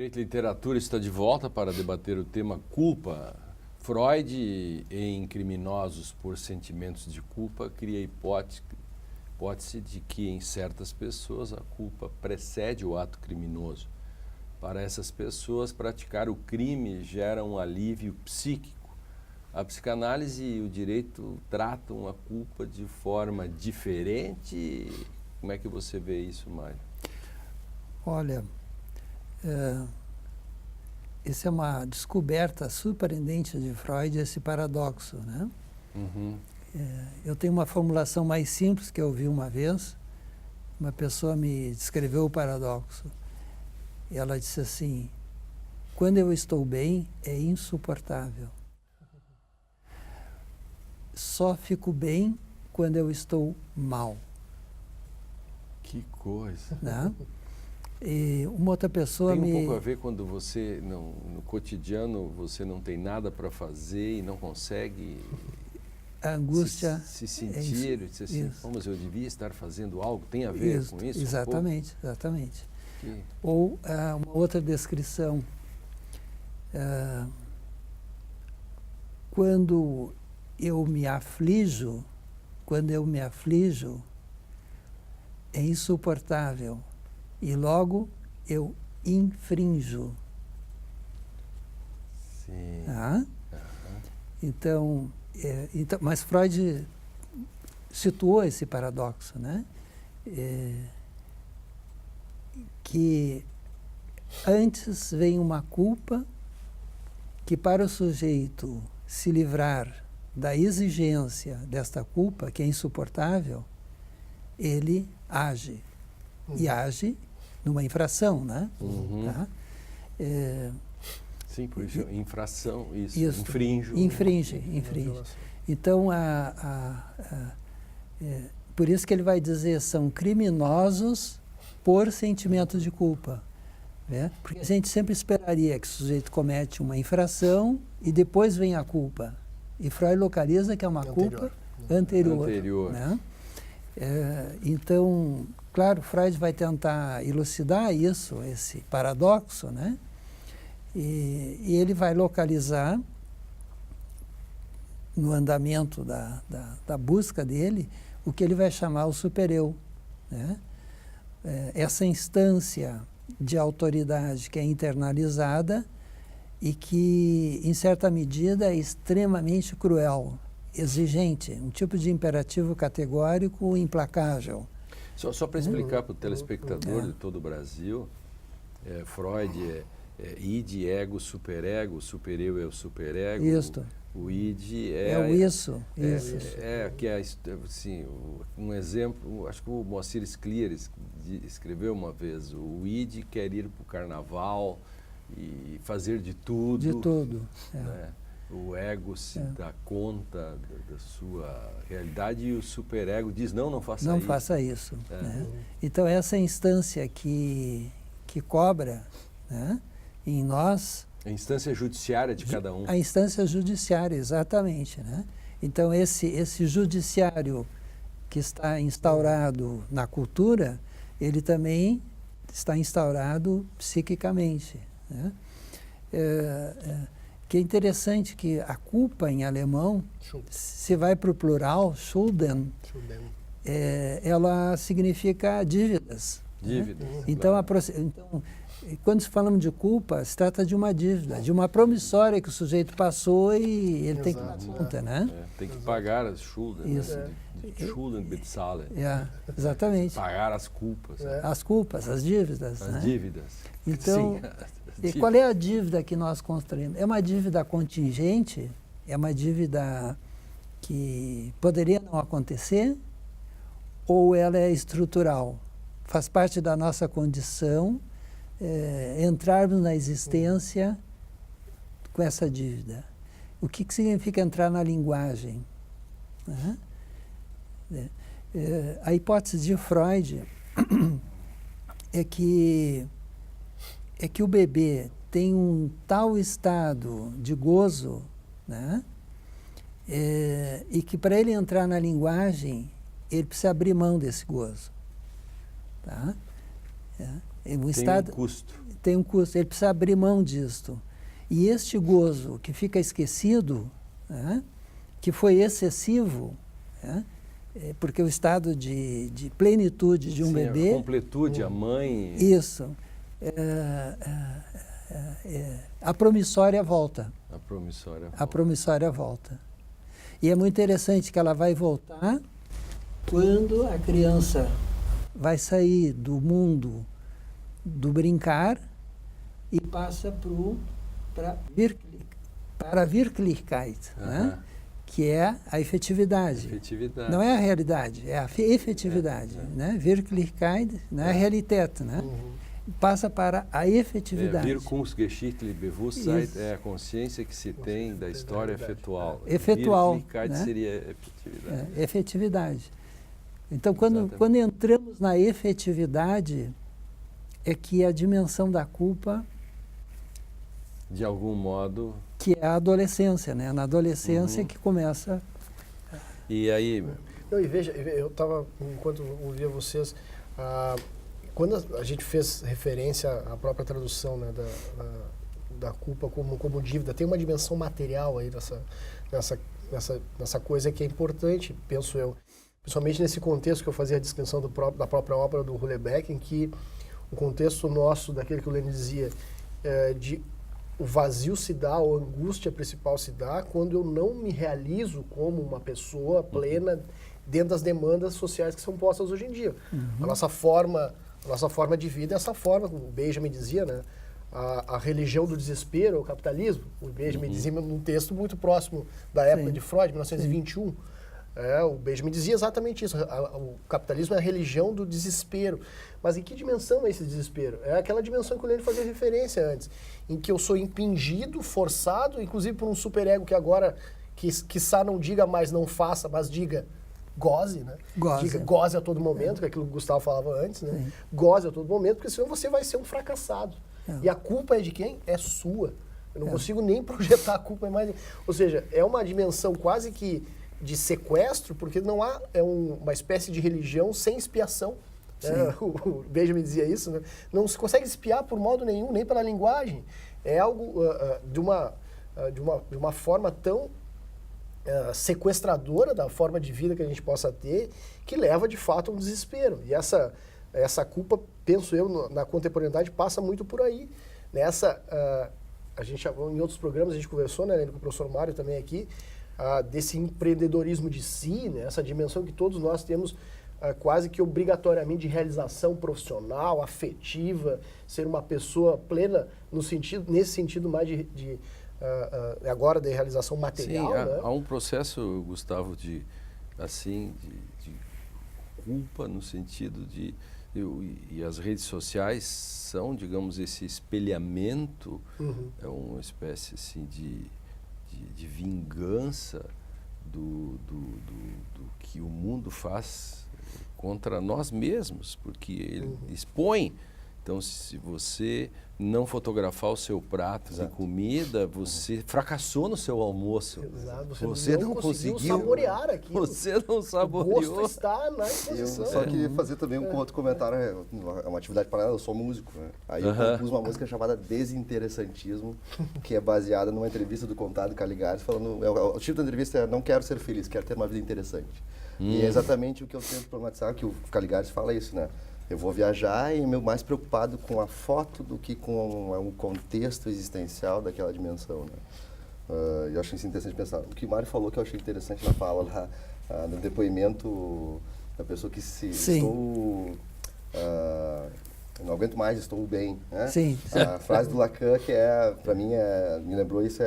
Feito Literatura está de volta para debater o tema culpa. Freud, em Criminosos por Sentimentos de Culpa, cria a hipótese de que em certas pessoas a culpa precede o ato criminoso. Para essas pessoas, praticar o crime gera um alívio psíquico. A psicanálise e o direito tratam a culpa de forma diferente. Como é que você vê isso, Mário? Olha, essa é uma descoberta surpreendente de Freud, esse paradoxo, né? Uhum. Eu tenho uma formulação mais simples que eu ouvi uma vez. Uma pessoa me descreveu o paradoxo. E ela disse assim: quando eu estou bem, é insuportável. Só fico bem quando eu estou mal. Que coisa. Né? E uma outra pessoa tem um pouco a ver quando você, no cotidiano, você não tem nada para fazer e não consegue a angústia se sentir, dizer assim, mas eu devia estar fazendo algo, tem a ver com isso? Exatamente, exatamente. Ou uma outra descrição, quando eu me aflijo, é insuportável e logo eu infrinjo. Sim. Tá? Então, mas Freud situou esse paradoxo, né? Que antes vem uma culpa que, para o sujeito se livrar da exigência desta culpa, que é insuportável, ele age. E age numa infração, né? Uhum. Tá? Sim, por isso, infração, isso. Infringe. Então, por isso que ele vai dizer, são criminosos por sentimento de culpa. Né? Porque a gente sempre esperaria que o sujeito comete uma infração e depois vem a culpa. E Freud localiza que é uma culpa anterior. Né? Então, claro, Freud vai tentar elucidar isso, esse paradoxo, né? E ele vai localizar, no andamento da busca dele, o que ele vai chamar o supereu, né? Essa instância de autoridade que é internalizada e que, em certa medida, é extremamente cruel, exigente, um tipo de imperativo categórico implacável. Só para explicar para o telespectador de todo o Brasil, Freud id, ego, superego, o supereu é o superego. Isto. O id é o isso. Que é assim, um exemplo, acho que o Moacir Scliar escreveu uma vez, o id quer ir para o carnaval e fazer de tudo. De tudo. Né? O ego se dá conta da sua realidade e o superego diz, não faça isso. Não faça isso. Né? Então, essa instância que cobra, né, em nós... A instância judiciária de cada um. A instância judiciária, exatamente. Né? Então, esse judiciário que está instaurado na cultura, ele também está instaurado psiquicamente. Né? Que é interessante que a culpa em alemão, se vai para o plural, Schulden, ela significa dívidas. Dívidas. Né? Então, quando falamos de culpa, se trata de uma dívida, de uma promissória que o sujeito passou e ele tem que dar conta, né? Tem que pagar as Schulden, isso. Né? Schulden bezahlen. Exatamente. Pagar as culpas. As culpas, as dívidas. As né? dívidas. Então, e qual é a dívida que nós construímos? É uma dívida contingente? É uma dívida que poderia não acontecer? Ou ela é estrutural? Faz parte da nossa condição entrarmos na existência com essa dívida. O que significa entrar na linguagem? Né? A hipótese de Freud é que o bebê tem um tal estado de gozo, né? E que para ele entrar na linguagem, ele precisa abrir mão desse gozo. Tá? Um custo. tem um custo, ele precisa abrir mão disto. E este gozo que fica esquecido, né, que foi excessivo, né, porque o estado de plenitude de um bebê... A completude, a mãe... Isso. A promissória volta. A promissória volta. A promissória volta. E é muito interessante que ela vai voltar quando a criança vai sair do mundo do brincar e passa para a Wirklichkeit, né? Que é a efetividade. Não é a realidade, é a efetividade. Né? Wirklichkeit, não é a Realität, né? Passa para a efetividade. Wirkungsgeschichtliche Bewusstsein é a consciência que se tem da história efetual. Efetual. Wirklichkeit, né? Seria efetividade. Efetividade. Então, quando entramos na efetividade, é que a dimensão da culpa... De algum modo... Que é a adolescência, né? Na adolescência que começa... E aí... Não, e veja, eu estava, enquanto ouvia vocês, quando a gente fez referência à própria tradução, né, da culpa como dívida, tem uma dimensão material aí nessa coisa que é importante, penso eu. Principalmente nesse contexto que eu fazia a descrição da própria obra do Houellebecq, em que o contexto nosso, daquele que o Lênin dizia, o vazio se dá, ou a angústia principal se dá, quando eu não me realizo como uma pessoa plena dentro das demandas sociais que são postas hoje em dia. A nossa forma de vida é essa forma, o Benjamin dizia, né? A religião do desespero é o capitalismo. O Benjamin dizia num texto muito próximo da época de Freud, 1921. O Benjamin dizia exatamente isso. O capitalismo é a religião do desespero. Mas em que dimensão é esse desespero? É aquela dimensão que o Lênin fazia referência antes, em que eu sou impingido, forçado, inclusive por um superego que agora, quiçá não diga mais não faça, mas diga goze, né? Diga goze a todo momento, que é aquilo que o Gustavo falava antes, né? Sim. Goze a todo momento, porque senão você vai ser um fracassado. E a culpa é de quem? É sua. Eu não consigo nem projetar a culpa mais. Ou seja, é uma dimensão quase que de sequestro, porque não há uma espécie de religião sem expiação. O Benjamin dizia isso, né? Não se consegue espiar por modo nenhum, nem pela linguagem. É algo de uma forma tão sequestradora da forma de vida que a gente possa ter, que leva de fato a um desespero. E essa culpa, penso eu, na contemporaneidade passa muito por aí. A gente, em outros programas a gente conversou, né, com o professor Mário também aqui, desse empreendedorismo de si, né, essa dimensão que todos nós temos quase que obrigatoriamente de realização profissional, afetiva, ser uma pessoa plena nesse sentido mais agora de realização material. Sim, né? Há um processo, Gustavo, de culpa no sentido de... E as redes sociais são, digamos, esse espelhamento, é uma espécie assim, de vingança do que o mundo faz contra nós mesmos, porque ele expõe. Então, se você não fotografar o seu prato de comida, você fracassou no seu almoço. Exato. Você não conseguiu saborear aquilo. Você não saboreou. O gosto está na exposição. Eu só queria fazer também um outro comentário, é uma atividade paralela, eu sou músico, né? Aí eu compus uma música chamada Desinteressantismo, que é baseada numa entrevista do Conrado Caligari, falando, o título da entrevista é Não Quero Ser Feliz, Quero Ter Uma Vida Interessante. E é exatamente o que eu tento problematizar, que o Caligari fala isso, né? Eu vou viajar e eu mais preocupado com a foto do que com o contexto existencial daquela dimensão, né? Eu acho isso interessante pensar. O que o Mário falou que eu achei interessante na fala lá, no depoimento da pessoa que estou... não aguento mais, estou bem, né? Sim. A frase do Lacan, que para mim, me lembrou isso,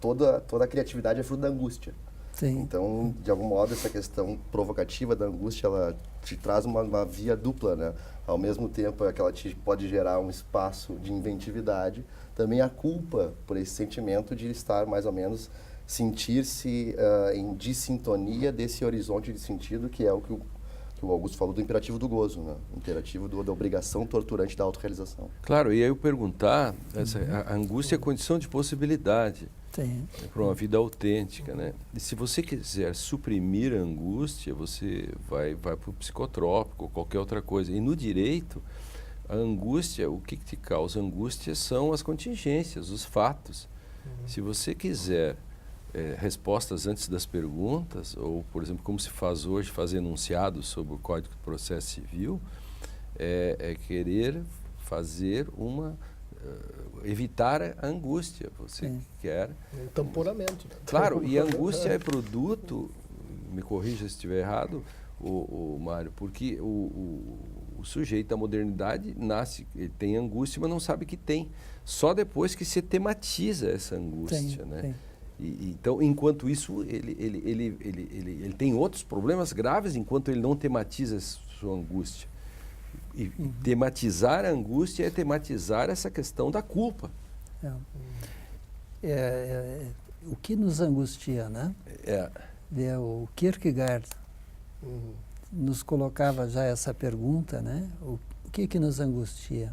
toda a criatividade é fruto da angústia. Sim. Então, de algum modo, essa questão provocativa da angústia, ela te traz uma via dupla, né? Ao mesmo tempo que ela te pode gerar um espaço de inventividade, também a culpa por esse sentimento de estar, mais ou menos, sentir-se em dissintonia desse horizonte de sentido, que é o que o Augusto falou do imperativo do gozo, né? O imperativo da obrigação torturante da autorrealização. Claro, e aí eu perguntar, a angústia é condição de possibilidade. Para uma vida autêntica, né? E se você quiser suprimir a angústia, você vai para o psicotrópico ou qualquer outra coisa. E no direito, A angústia, o que te causa angústia são as contingências, os fatos. Se você quiser respostas antes das perguntas, ou, por exemplo, como se faz hoje, fazer enunciados sobre o Código de Processo Civil, é querer fazer evitar a angústia. Você quer... Um tamponamento. Né? Claro, e a angústia é produto, me corrija se estiver errado, o Mário, porque o sujeito da modernidade nasce, ele tem angústia, mas não sabe que tem. Só depois que se tematiza essa angústia, né? Então, enquanto isso, ele tem outros problemas graves enquanto ele não tematiza a sua angústia. E tematizar a angústia é tematizar essa questão da culpa. O que nos angustia, né? O Kierkegaard nos colocava já essa pergunta, né? O que nos angustia?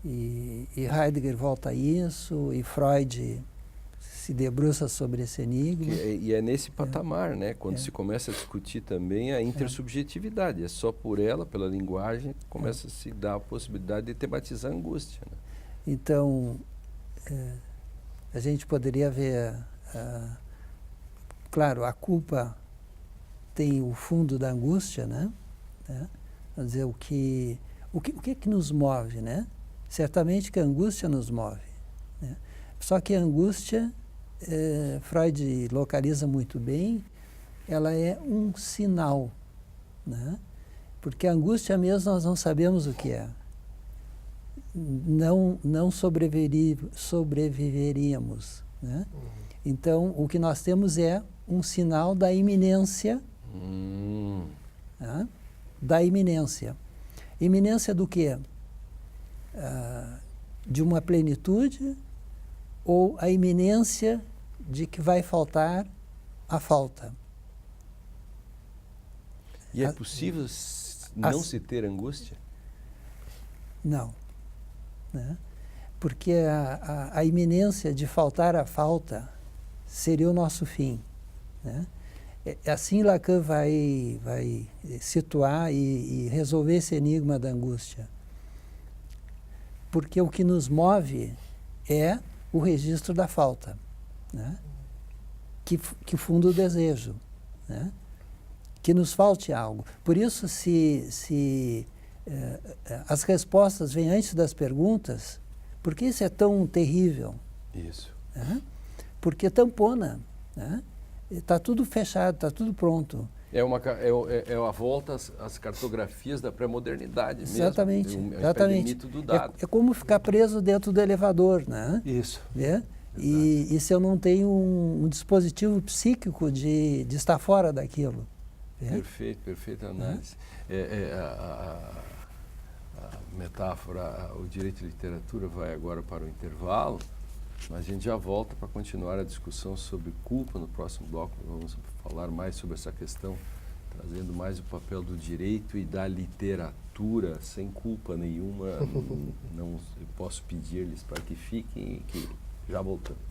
E Heidegger volta a isso, e Freud se debruça sobre esse enigma. E é nesse patamar, né? Quando se começa a discutir também a intersubjetividade. É só por ela, pela linguagem, que começa a se dar a possibilidade de tematizar a angústia. Né? Então, a gente poderia ver, claro, a culpa tem o fundo da angústia, né? Quer dizer, o que nos move, né? Certamente que a angústia nos move. Né? Só que a angústia, Freud localiza muito bem, ela é um sinal, né? Porque a angústia mesmo nós não sabemos o que é. Não sobreviveríamos, né? Então, o que nós temos é um sinal da iminência, né? Da iminência. Iminência do quê? De uma plenitude ou a iminência de que vai faltar a falta. E é possível não se ter angústia? Não. Né? Porque a iminência de faltar a falta seria o nosso fim. Né? Assim Lacan vai situar e resolver esse enigma da angústia. Porque o que nos move é o registro da falta, né? que funda o desejo, né? Que nos falte algo. Por isso, se as respostas vêm antes das perguntas, por que isso é tão terrível? Isso. Né? Porque tampona, né? Está tudo fechado, está tudo pronto. É a volta às cartografias da pré-modernidade mesmo. Exatamente. Exatamente. Mito do dado. É como ficar preso dentro do elevador, né? Isso. Né? E se eu não tenho um dispositivo psíquico de estar fora daquilo. Né? Perfeita análise. A metáfora, o direito de literatura vai agora para o intervalo, mas a gente já volta para continuar a discussão sobre culpa no próximo bloco. Vamos falar mais sobre essa questão, trazendo mais o papel do direito e da literatura, sem culpa nenhuma. Não posso pedir-lhes para que fiquem e que já voltamos.